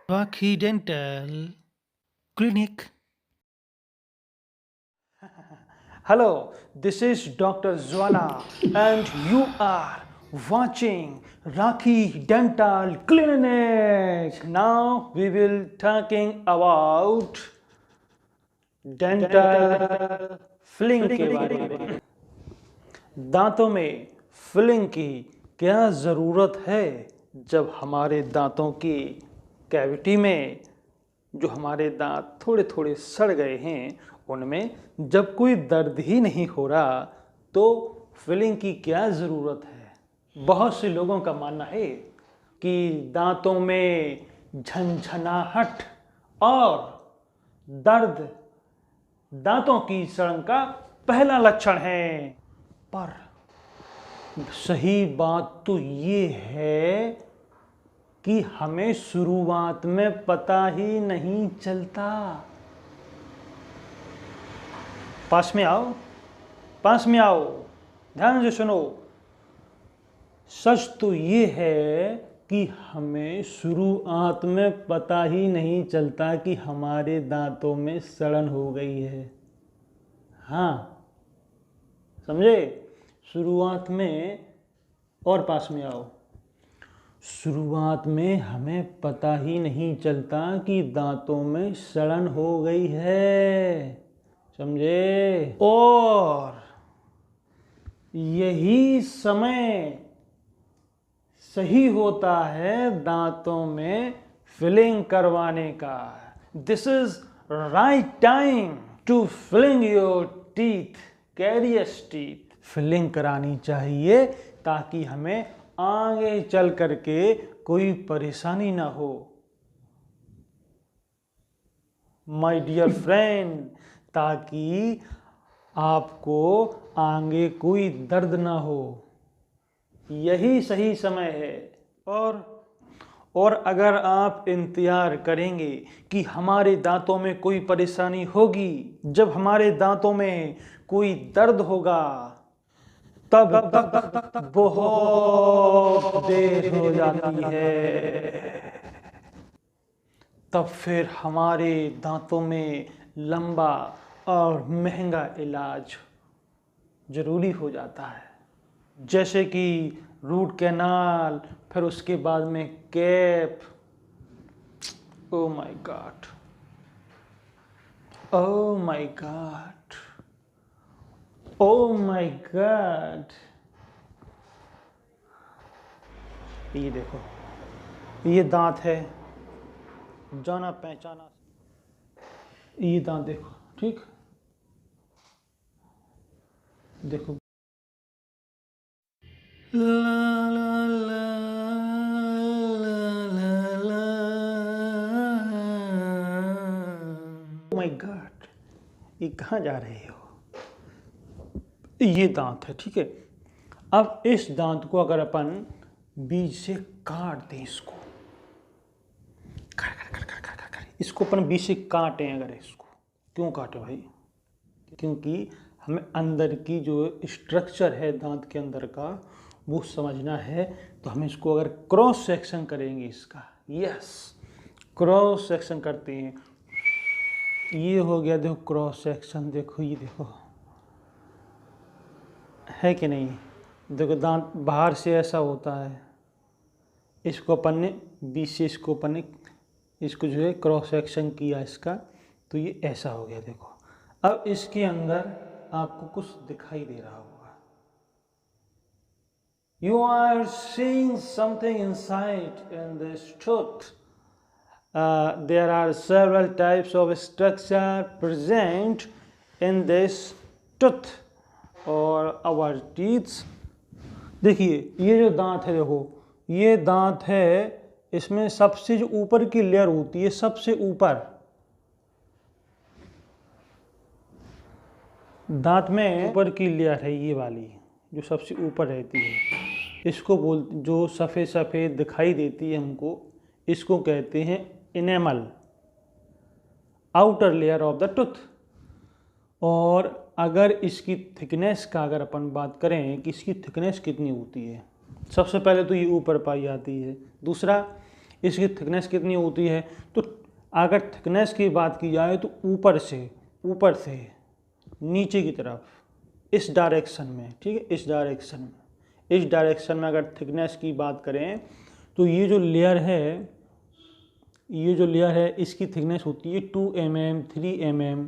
Rocky Dental Clinic. Hello, this is Dr. Zwala and you are watching Rakhi Dental Clinic. Now we will talking about dental filling के बारे में। दांतों में filling की क्या ज़रूरत है जब हमारे दांतों की कैविटी में जो हमारे दांत थोड़े थोड़े सड़ गए हैं उनमें जब कोई दर्द ही नहीं हो रहा तो फिलिंग की क्या ज़रूरत है। बहुत से लोगों का मानना है कि दांतों में झंझनाहट और दर्द दांतों की सड़न का पहला लक्षण है, पर सही बात तो ये है कि हमें शुरुआत में पता ही नहीं चलता। पास में आओ, पास में आओ, ध्यान से सुनो। सच तो ये है कि हमें शुरुआत में पता ही नहीं चलता कि हमारे दांतों में सड़न हो गई है। हाँ, समझे? शुरुआत में, और पास में आओ, शुरुआत में हमें पता ही नहीं चलता कि दांतों में सड़न हो गई है, समझे? और यही समय सही होता है दांतों में फिलिंग करवाने का। This is right time to filling your teeth, carious teeth. Filling करानी चाहिए ताकि हमें आगे चल करके कोई परेशानी ना हो। माय डियर फ्रेंड, ताकि आपको आगे कोई दर्द ना हो, यही सही समय है। और अगर आप इंतज़ार करेंगे कि हमारे दांतों में कोई परेशानी होगी, जब हमारे दांतों में कोई दर्द होगा, तब तक बहुत देर हो जाती है। तब फिर हमारे दांतों में लंबा और महंगा इलाज ज़रूरी हो जाता है, जैसे कि रूट कैनाल, फिर उसके बाद में cap. Oh my God, oh my God, oh my God. ये देखो, ये दांत है, जाना पहचाना, ये दांत देखो, ठीक, देखो। ला ला ला ला ला। माय गॉड, ये कहाँ जा रहे हो? ये दांत है, ठीक है। अब इस दांत को अगर अपन बीच से काट दें, इसको इसको अपन बीच से काटें, अगर इसको, क्यों काटे भाई? क्योंकि हमें अंदर की जो स्ट्रक्चर है दांत के अंदर का वो समझना है। तो हम इसको अगर क्रॉस सेक्शन करेंगे इसका, यस, क्रॉस सेक्शन करते हैं, ये हो गया, देखो क्रॉस सेक्शन, देखो ये देखो, है कि नहीं? देखो दांत बाहर से ऐसा होता है, इसको अपन ने बीच से, इसको अपन ने इसको जो है क्रॉस सेक्शन किया इसका, तो ये ऐसा हो गया, देखो। अब इसके अंदर आपको कुछ दिखाई दे रहा होगा। You are seeing something inside in this tooth. There are several types of structure present in this tooth or our teeth. देखिए, ये जो दांत है, देखो ये दांत है, इसमें सबसे जो ऊपर की लेयर होती है, सबसे ऊपर दांत में ऊपर की लेयर है, ये वाली जो सबसे ऊपर रहती है, इसको जो सफ़ेद सफ़ेद दिखाई देती है हमको, इसको कहते हैं enamel, outer layer of the tooth. और अगर इसकी थिकनेस का अगर अपन बात करें कि इसकी थिकनेस कितनी होती है, सबसे पहले तो ये ऊपर पाई जाती है। दूसरा, इसकी थिकनेस कितनी होती है? तो अगर थिकनेस की बात की जाए तो ऊपर से नीचे की तरफ इस डायरेक्शन में, ठीक है, इस डायरेक्शन में अगर थिकनेस की बात करें तो ये जो लेयर है इसकी थिकनेस होती है 2 mm 3 mm।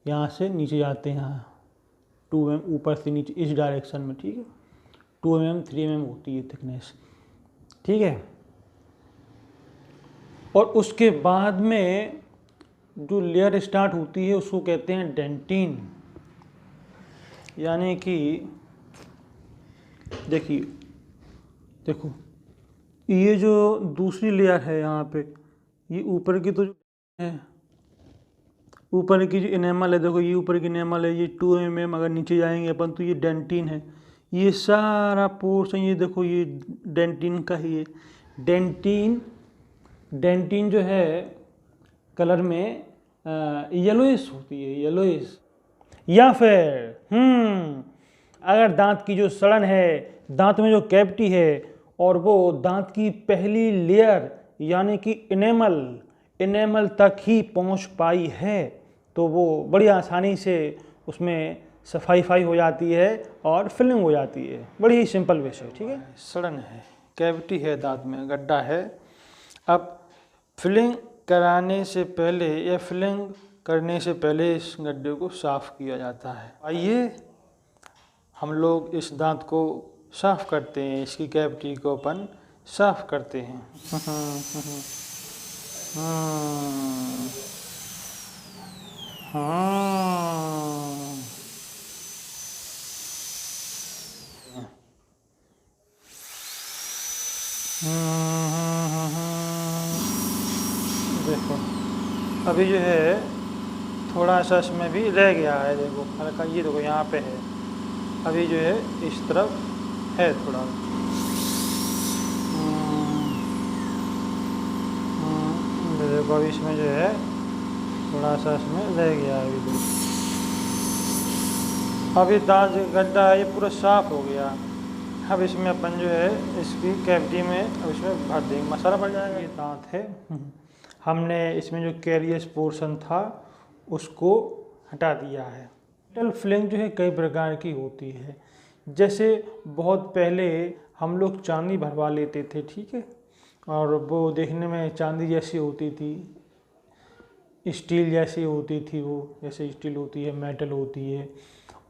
यहाँ से नीचे जाते हैं, यहाँ 2 mm ऊपर से नीचे इस डायरेक्शन में, ठीक है, 2 mm 3 mm होती है थिकनेस, ठीक है। और उसके बाद में जो लेयर स्टार्ट होती है उसको कहते हैं डेंटिन। यानी कि देखो ये जो दूसरी लेयर है यहाँ पे, ये ऊपर की तो जो है, ऊपर की जो इनेमल है, देखो ये ऊपर की इनेमल है, ये 2 mm। अगर नीचे जाएंगे अपन तो ये डेंटिन है। ये सारा पोर्शन, ये देखो ये डेंटिन का ही है। डेंटिन जो है कलर में येलोइश होती है, येलोइश। या फिर अगर दांत की जो सड़न है, दांत में जो कैविटी है, और वो दांत की पहली लेयर यानी कि इनेमल तक ही पहुंच पाई है, तो वो बड़ी आसानी से उसमें सफाई हो जाती है और फिलिंग हो जाती है। बड़ी ही सिंपल वे से, ठीक है। सड़न है, कैविटी है, दांत में गड्ढा है। अब फिलिंग कराने से पहले या फिलिंग करने से पहले इस गड्ढे को साफ़ किया जाता है। आइए हम लोग इस दांत को साफ़ करते हैं, इसकी कैविटी को अपन साफ़ करते हैं। देखो अभी जो है थोड़ा सा इसमें भी रह गया है, देखो हल्का, ये देखो यहाँ पे है, अभी जो है इस तरफ है थोड़ा। देखो अभी इसमें जो है थोड़ा सा इसमें रह गया है। अभी दांत गड्ढा है ये पूरा साफ हो गया। अब इसमें अपन जो है इसकी कैविटी में अब इसमें भर देंगे, मसाला भर जाएगा। ये दांत है, हमने इसमें जो कैरियस पोर्शन था उसको हटा दिया है। डेंटल फिलिंग जो है कई प्रकार की होती है। जैसे बहुत पहले हम लोग चांदी भरवा लेते थे, ठीक है, और वो देखने में चांदी जैसी होती थी, स्टील जैसी होती थी, वो जैसे स्टील होती है, मेटल होती है।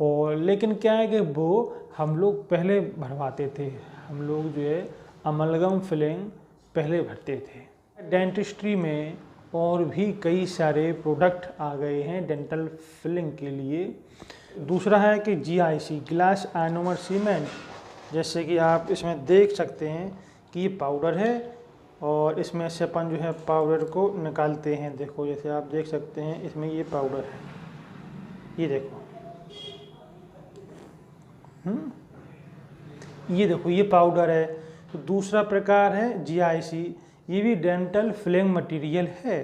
और लेकिन क्या है कि वो हम लोग पहले भरवाते थे, हम लोग जो है अमलगम फिलिंग पहले भरते थे। डेंटिस्ट्री में और भी कई सारे प्रोडक्ट आ गए हैं डेंटल फिलिंग के लिए। दूसरा है कि GIC, ग्लास आइनोमर सीमेंट। जैसे कि आप इसमें देख सकते हैं कि ये पाउडर है और इसमें से अपन जो है पाउडर को निकालते हैं। देखो जैसे आप देख सकते हैं इसमें ये पाउडर है, ये देखो, ये देखो ये पाउडर है। तो दूसरा प्रकार है GIC, ये भी डेंटल फिलिंग मटेरियल है।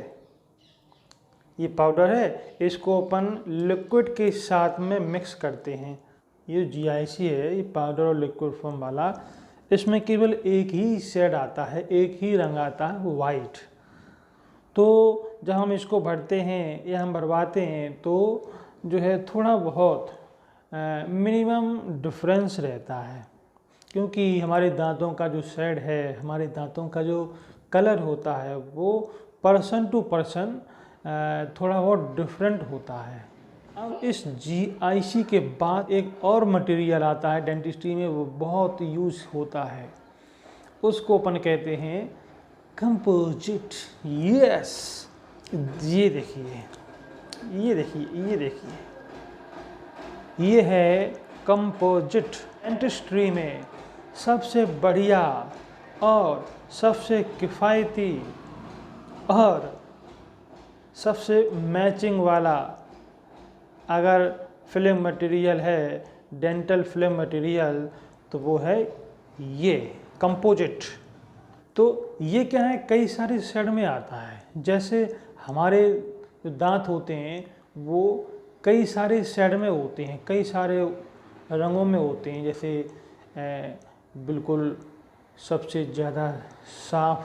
ये पाउडर है, इसको अपन लिक्विड के साथ में मिक्स करते हैं। ये GIC है, ये पाउडर और लिक्विड फॉर्म वाला, इसमें केवल एक ही शेड आता है, एक ही रंग आता है, वाइट। तो जब हम इसको भरते हैं या हम भरवाते हैं तो जो है थोड़ा बहुत मिनिमम डिफरेंस रहता है, क्योंकि हमारे दांतों का जो शेड है, हमारे दांतों का जो कलर होता है वो पर्सन टू पर्सन थोड़ा बहुत डिफरेंट होता है। अब इस GIC के बाद एक और मटेरियल आता है डेंटिस्ट्री में, वो बहुत यूज़ होता है, उसको अपन कहते हैं कंपोजिट। यस, ये देखिए, ये देखिए, ये देखिए, ये है कंपोजिट। डेंटिस्ट्री में सबसे बढ़िया और सबसे किफ़ायती और सबसे मैचिंग वाला अगर फिल्म मटेरियल है, डेंटल फिल्म मटेरियल, तो वो है ये कंपोजिट। तो ये क्या है, कई सारे शेड में आता है। जैसे हमारे जो दांत होते हैं वो कई सारे शेड में होते हैं, कई सारे रंगों में होते हैं। जैसे बिल्कुल सबसे ज़्यादा साफ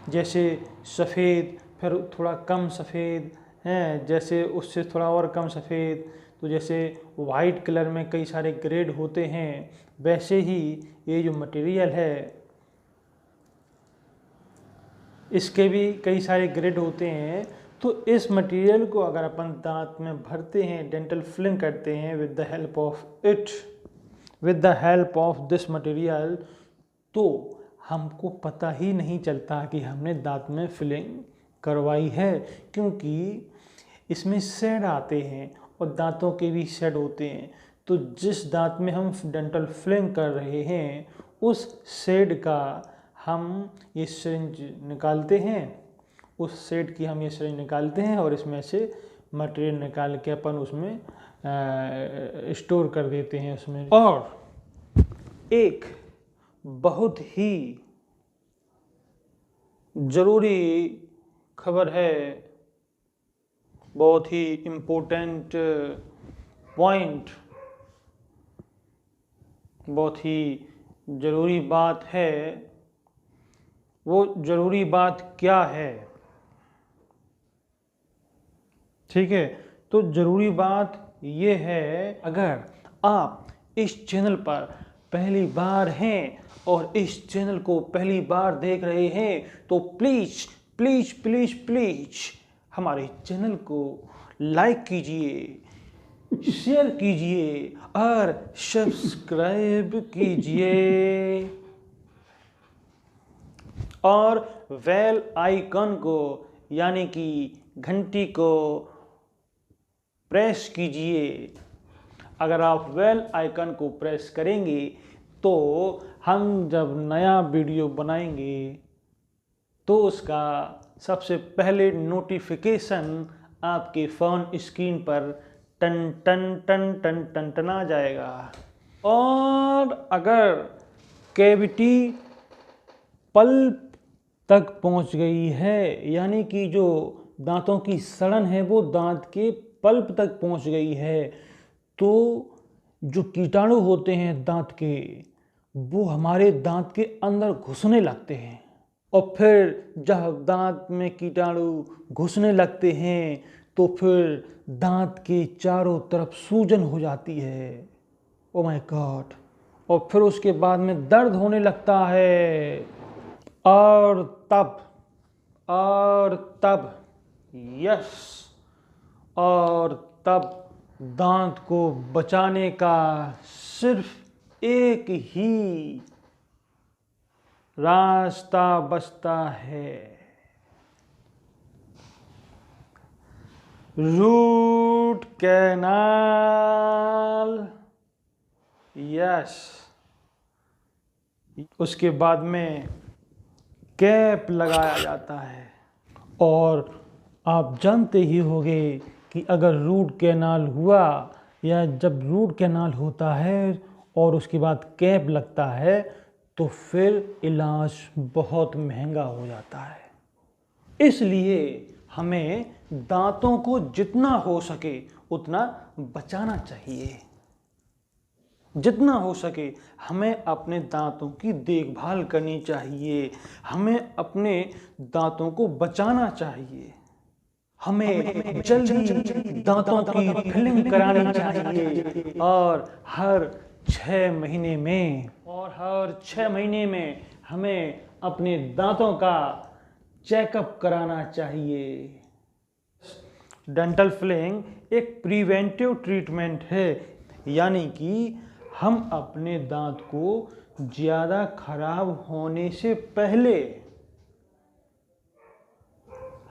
जैसे सफ़ेद, फिर थोड़ा कम सफ़ेद हैं, जैसे उससे थोड़ा और कम सफ़ेद, तो जैसे वाइट कलर में कई सारे ग्रेड होते हैं, वैसे ही ये जो मटेरियल है इसके भी कई सारे ग्रेड होते हैं। तो इस मटेरियल को अगर अपन दांत में भरते हैं, डेंटल फिलिंग करते हैं with the help of this material, तो हमको पता ही नहीं चलता कि हमने दांत में फिलिंग करवाई है, क्योंकि इसमें शेड आते हैं और दांतों के भी शेड होते हैं। तो जिस दांत में हम डेंटल फिलिंग कर रहे हैं उस शेड का हम ये सिरिंज निकालते हैं, उस शेड की हम ये सिरिंज निकालते हैं और इसमें से मटेरियल निकाल के अपन उसमें स्टोर कर देते हैं उसमें। और एक बहुत ही ज़रूरी खबर है, बहुत ही इम्पोर्टेंट पॉइंट, बहुत ही ज़रूरी बात है। वो ज़रूरी बात क्या है? ठीक है, तो ज़रूरी बात ये है, अगर आप इस चैनल पर पहली बार हैं और इस चैनल को पहली बार देख रहे हैं तो प्लीज़ प्लीज़ प्लीज़ प्लीज़ हमारे चैनल को लाइक कीजिए, शेयर कीजिए और सब्सक्राइब कीजिए और बेल आइकन को यानी कि घंटी को प्रेस कीजिए। अगर आप बेल आइकन को प्रेस करेंगे तो हम जब नया वीडियो बनाएंगे तो उसका सबसे पहले नोटिफिकेशन आपके फ़ोन स्क्रीन पर टन टन टन टन टन टना जाएगा। और अगर कैविटी पल्प तक पहुंच गई है, यानी कि जो दांतों की सड़न है वो दांत के पल्प तक पहुंच गई है, तो जो कीटाणु होते हैं दांत के, वो हमारे दांत के अंदर घुसने लगते हैं। और फिर जब दांत में कीटाणु घुसने लगते हैं तो फिर दांत के चारों तरफ सूजन हो जाती है। Oh my God! और फिर उसके बाद में दर्द होने लगता है। और तब दांत को बचाने का सिर्फ एक ही रास्ता बचता है, रूट कैनाल। यस, उसके बाद में कैप लगाया जाता है। और आप जानते ही होंगे कि अगर रूट कैनाल हुआ या जब रूट कैनाल होता है और उसके बाद कैप लगता है तो फिर इलाज बहुत महंगा हो जाता है। इसलिए हमें दांतों को जितना हो सके उतना बचाना चाहिए। जितना हो सके हमें अपने दांतों की देखभाल करनी चाहिए, हमें अपने दांतों को बचाना चाहिए, हमें जल्दी दांतों की फिलिंग करानी चाहिए और हर 6 महीने में हमें अपने दांतों का चेकअप कराना चाहिए। डेंटल फिलिंग एक प्रिवेंटिव ट्रीटमेंट है, यानी कि हम अपने दांत को ज़्यादा खराब होने से पहले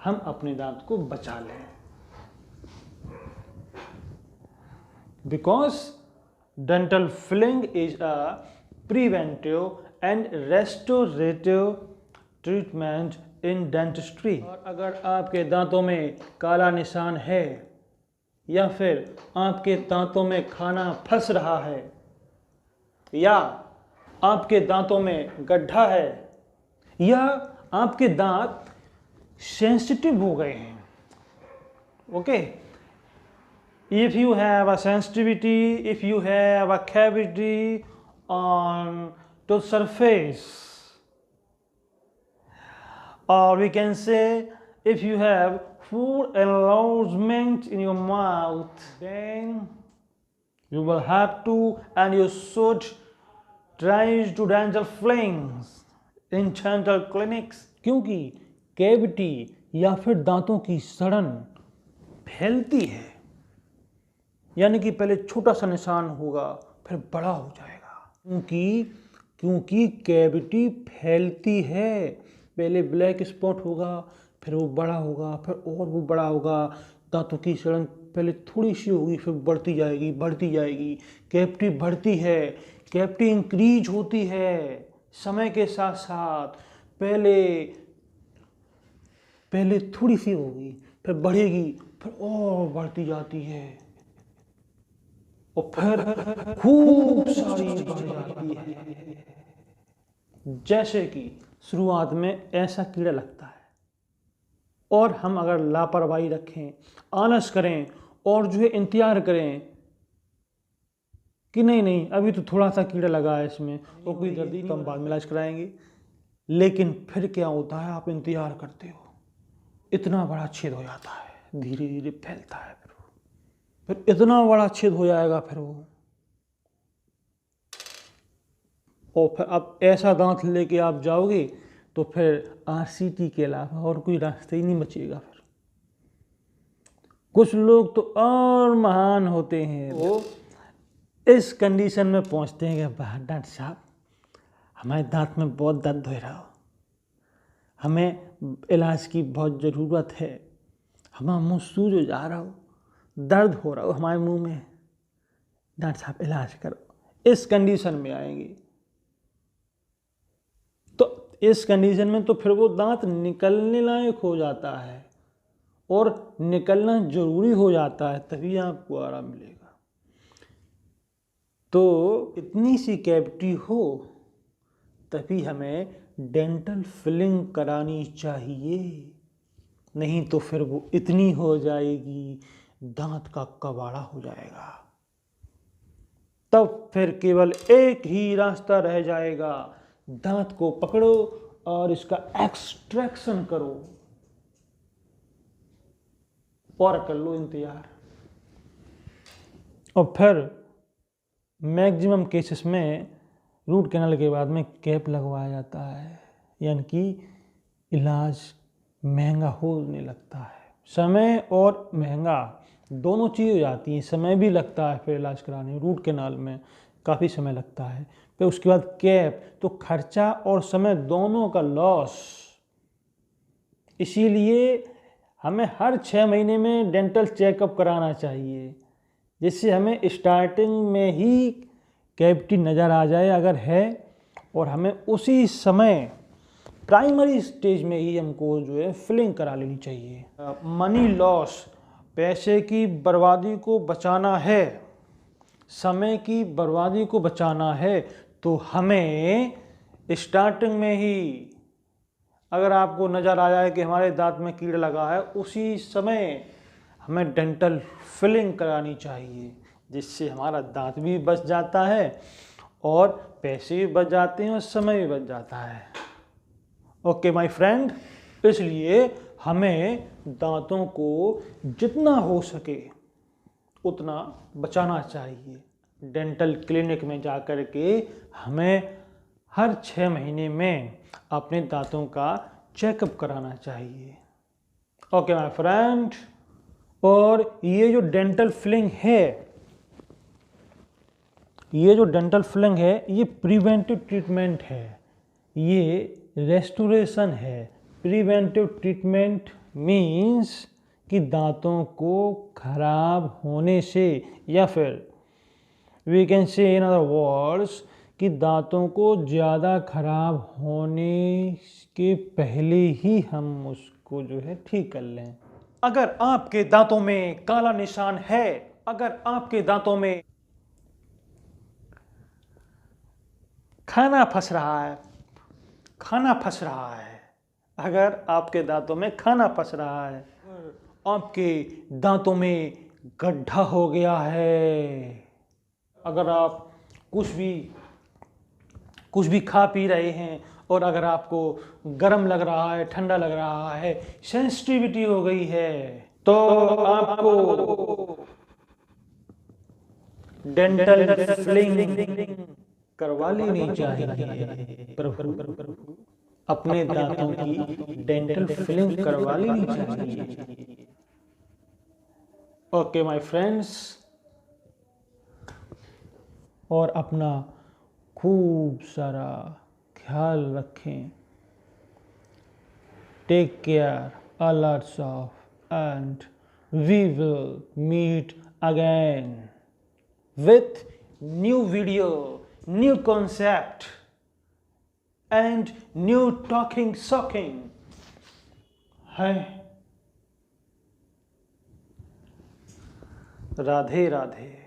हम अपने दांत को बचा लें। Because dental filling is a preventive and restorative treatment in dentistry. और अगर आपके दांतों में काला निशान है या फिर आपके दांतों में खाना फंस रहा है या आपके दांतों में गड्ढा है या आपके दांत सेंसिटिव हो गए हैं, okay, if you have a sensitivity, if you have a cavity on the surface or we can say if you have food enlargement in your mouth, then you will have to and you should try to dental fillings in dental clinics, क्योंकि cavity या फिर दांतों की सड़न फैलती है, यानी कि पहले छोटा सा निशान होगा फिर बड़ा हो जाएगा, क्योंकि कैविटी फैलती है। पहले ब्लैक स्पॉट होगा, फिर वो बड़ा होगा, फिर और वो बड़ा होगा। दांतों की सड़न पहले थोड़ी सी होगी, फिर बढ़ती जाएगी। कैविटी बढ़ती है, कैविटी इंक्रीज होती है समय के साथ साथ। पहले थोड़ी सी होगी, फिर बढ़ेगी, फिर और बढ़ती जाती है, और फिर खूब सारी बढ़ जाती है। जैसे कि शुरुआत में ऐसा कीड़ा लगता है, और हम अगर लापरवाही रखें, आलस करें और जो है इंतजार करें कि नहीं अभी तो थोड़ा सा कीड़ा लगा है इसमें और कोई दर्द नहीं, तो हम बाद में इलाज कराएंगे। लेकिन फिर क्या होता है, आप इंतजार करते हो, इतना बड़ा छेद हो जाता है, धीरे धीरे फैलता है, फिर इतना बड़ा छेद हो जाएगा फिर वो, और फिर अब ऐसा दांत लेके आप जाओगे तो फिर आरसीटी के अलावा और कोई रास्ता ही नहीं बचेगा। फिर कुछ लोग तो और महान होते हैं, वो इस कंडीशन में पहुंचते हैं कि डॉक्टर साहब हमारे दांत में बहुत दर्द हो रहा हो, हमें इलाज की बहुत ज़रूरत है, हमारा मुंह सूज हो जा रहा हो, दर्द हो रहा हो हमारे मुंह में, डॉक्टर साहब इलाज करो। इस कंडीशन में आएंगे, तो इस कंडीशन में तो फिर वो दांत निकलने लायक हो जाता है और निकलना जरूरी हो जाता है, तभी आपको आराम मिलेगा। तो इतनी सी कैविटी हो तभी हमें डेंटल फिलिंग करानी चाहिए, नहीं तो फिर वो इतनी हो जाएगी दांत का कबाड़ा हो जाएगा। तब फिर केवल एक ही रास्ता रह जाएगा, दांत को पकड़ो और इसका एक्सट्रैक्शन करो और कर लो इंतजार। और फिर मैक्सिमम केसेस में रूट कैनाल के बाद में कैप लगवाया जाता है, यानी कि इलाज महंगा होने लगता है। समय और महंगा दोनों चीज़ हो जाती हैं, समय भी लगता है फिर इलाज कराने में, रूट कैनाल में काफ़ी समय लगता है, फिर उसके बाद कैप, तो खर्चा और समय दोनों का लॉस। इसीलिए हमें हर 6 महीने में डेंटल चेकअप कराना चाहिए, जिससे हमें स्टार्टिंग में ही कैविटी नज़र आ जाए अगर है, और हमें उसी समय प्राइमरी स्टेज में ही हमको जो है फिलिंग करा लेनी चाहिए। मनी लॉस, पैसे की बर्बादी को बचाना है, समय की बर्बादी को बचाना है, तो हमें स्टार्टिंग में ही अगर आपको नज़र आ जाए कि हमारे दांत में कीड़ा लगा है, उसी समय हमें डेंटल फिलिंग करानी चाहिए, जिससे हमारा दांत भी बच जाता है और पैसे भी बच जाते हैं और समय भी बच जाता है। ओके माय फ्रेंड, इसलिए हमें दांतों को जितना हो सके उतना बचाना चाहिए। डेंटल क्लिनिक में जाकर के हमें हर 6 महीने में अपने दांतों का चेकअप कराना चाहिए। ओके माय फ्रेंड, और ये जो डेंटल फिलिंग है, ये प्रिवेंटिव ट्रीटमेंट है, ये रेस्टोरेशन है। प्रिवेंटिव ट्रीटमेंट मीन्स कि दांतों को खराब होने से, या फिर we can say in other words कि दांतों को ज़्यादा खराब होने के पहले ही हम उसको जो है ठीक कर लें। अगर आपके दांतों में काला निशान है, अगर आपके दांतों में खाना फंस रहा है, अगर आपके दांतों में खाना फंस रहा है, आपके दांतों में गड्ढा हो गया है, अगर आप कुछ भी खा पी रहे हैं और अगर आपको गर्म लग रहा है, ठंडा लग रहा है, सेंसिटिविटी हो गई है, तो आपको डेंटल फिलिंग करवा लेनी चाहिए। अपने दांतों की डेंटल फिलिंग करवा लेनी चाहिए। ओके माय फ्रेंड्स, और अपना खूब सारा ख्याल रखें। Take care, a lots of, and we will meet again with new video, new concept and new talking shocking है। राधे राधे।